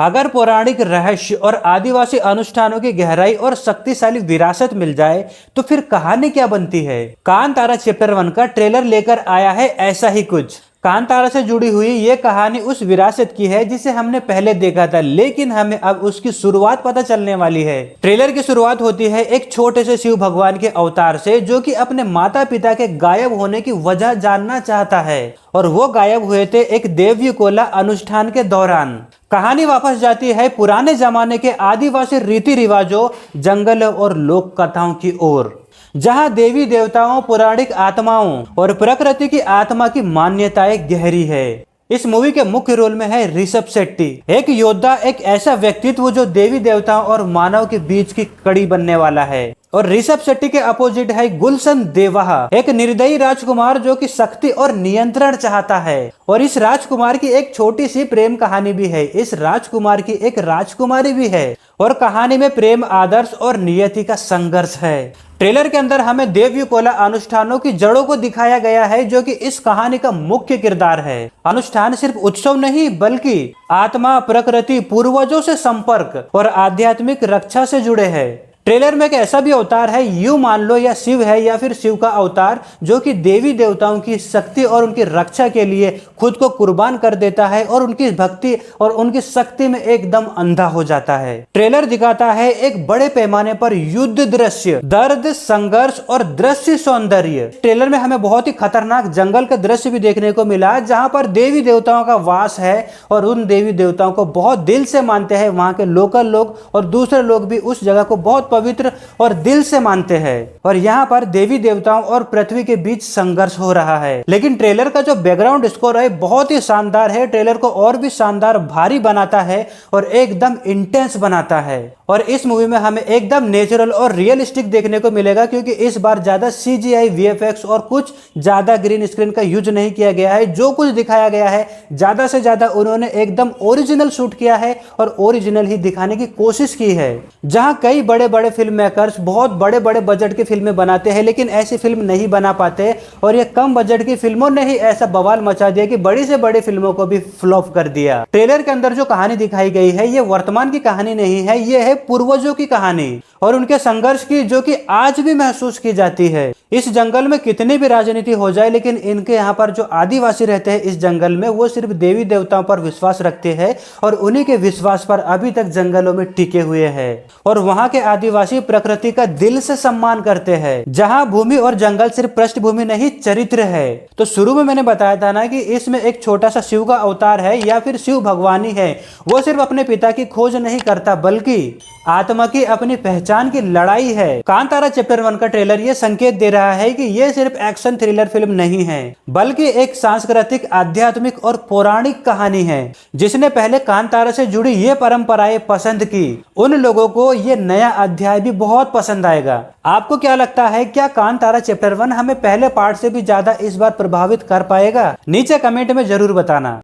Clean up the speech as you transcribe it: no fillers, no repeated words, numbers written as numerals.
अगर पौराणिक रहस्य और आदिवासी अनुष्ठानों की गहराई और शक्तिशाली विरासत मिल जाए तो फिर कहानी क्या बनती है। कांतारा चैप्टर 1 का ट्रेलर लेकर आया है ऐसा ही कुछ। कांतारा से जुड़ी हुई ये कहानी उस विरासत की है जिसे हमने पहले देखा था, लेकिन हमें अब उसकी शुरुआत पता चलने वाली है। ट्रेलर की शुरुआत होती है एक छोटे से शिव भगवान के अवतार से, जो कि अपने माता पिता के गायब होने की वजह जानना चाहता है, और वो गायब हुए थे एक देवी कोला अनुष्ठान के दौरान। कहानी वापस जाती है पुराने जमाने के आदिवासी रीति रिवाजों, जंगल और लोक कथाओं की ओर, जहां देवी देवताओं, पौराणिक आत्माओं और प्रकृति की आत्मा की मान्यताएं गहरी है। इस मूवी के मुख्य रोल में है ऋषभ शेट्टी, एक योद्धा, एक ऐसा व्यक्तित्व जो देवी देवताओं और मानव के बीच की कड़ी बनने वाला है। और ऋषभ शेट्टी के अपोजिट है गुलशन देवाहा, एक निर्दयी राजकुमार जो कि शक्ति और नियंत्रण चाहता है। और इस राजकुमार की एक छोटी सी प्रेम कहानी भी है। इस राजकुमार की एक राजकुमारी भी है, और कहानी में प्रेम, आदर्श और नियति का संघर्ष है। ट्रेलर के अंदर हमें देवी कोला अनुष्ठानों की जड़ों को दिखाया गया है, जो कि इस कहानी का मुख्य किरदार है। अनुष्ठान सिर्फ उत्सव नहीं, बल्कि आत्मा, प्रकृति, पूर्वजों से संपर्क और आध्यात्मिक रक्षा से जुड़े हैं। ट्रेलर में एक ऐसा भी अवतार है, यूं मान लो या शिव है या फिर शिव का अवतार, जो कि देवी देवताओं की शक्ति और उनकी रक्षा के लिए खुद को कुर्बान कर देता है और उनकी भक्ति और उनकी शक्ति में एकदम अंधा हो जाता है। ट्रेलर दिखाता है एक बड़े पैमाने पर युद्ध दृश्य, दर्द, संघर्ष और दृश्य सौंदर्य। ट्रेलर में हमें बहुत ही खतरनाक जंगल का दृश्य भी देखने को मिला, जहां पर देवी देवताओं का वास है, और उन देवी देवताओं को बहुत दिल से मानते हैं वहां के लोकल लोग, और दूसरे लोग भी उस जगह को बहुत पवित्र और दिल से मानते हैं। और यहाँ पर देवी देवताओं और पृथ्वी के बीच संघर्ष हो रहा है। लेकिन ट्रेलर का जो बैकग्राउंड स्कोर है बहुत ही शानदार है, ट्रेलर को और भी शानदार, भारी बनाता है और एकदम इंटेंस बनाता है। और इस मूवी में हमें एकदम नेचुरल और रियलिस्टिक देखने को मिलेगा, क्योंकि इस बार ज्यादा CGI, VFX और कुछ ज्यादा ग्रीन स्क्रीन का यूज नहीं किया गया है। जो कुछ दिखाया गया है ज्यादा से ज्यादा उन्होंने एकदम ओरिजिनल शूट किया है और ओरिजिनल ही दिखाने की कोशिश की है। जहां कई बड़े बड़े फिल्म मेकर्स बहुत बड़े बड़े बजट की फिल्में बनाते हैं, लेकिन ऐसी फिल्म नहीं बना पाते, और ये कम बजट की फिल्मों ने ही ऐसा बवाल मचा दिया कि बड़ी से बड़ी फिल्मों को भी फ्लॉप कर दिया। ट्रेलर के अंदर जो कहानी दिखाई गई है, ये वर्तमान की कहानी नहीं है, ये है पूर्वजों की कहानी और उनके संघर्ष की, जो कि आज भी महसूस की जाती है। इस जंगल में कितनी भी राजनीति हो जाए, लेकिन इनके यहाँ पर जो आदिवासी रहते हैं इस जंगल में, वो सिर्फ देवी देवताओं पर विश्वास रखते हैं, और उन्हीं के विश्वास पर अभी तक जंगलों में टिके हुए हैं। और वहाँ के आदिवासी प्रकृति का दिल से सम्मान करते हैं, जहाँ भूमि और जंगल सिर्फ पृष्ठभूमि नहीं, चरित्र है। तो शुरू में मैंने बताया था ना कि इसमें एक छोटा सा शिव का अवतार है या फिर शिव भगवानी है। वो सिर्फ अपने पिता की खोज नहीं करता, बल्कि आत्मा की अपनी पहचान की लड़ाई है। कांतारा चैप्टर 1 का ट्रेलर ये संकेत दे रहा है कि ये सिर्फ एक्शन थ्रिलर फिल्म नहीं है, बल्कि एक सांस्कृतिक, आध्यात्मिक और पौराणिक कहानी है। जिसने पहले कांतारा से जुड़ी ये परंपराएं पसंद की, उन लोगों को ये नया अध्याय भी बहुत पसंद आएगा। आपको क्या लगता है, क्या कांतारा चैप्टर 1 हमें पहले पार्ट से भी ज्यादा इस बार प्रभावित कर पाएगा? नीचे कमेंट में जरूर बताना।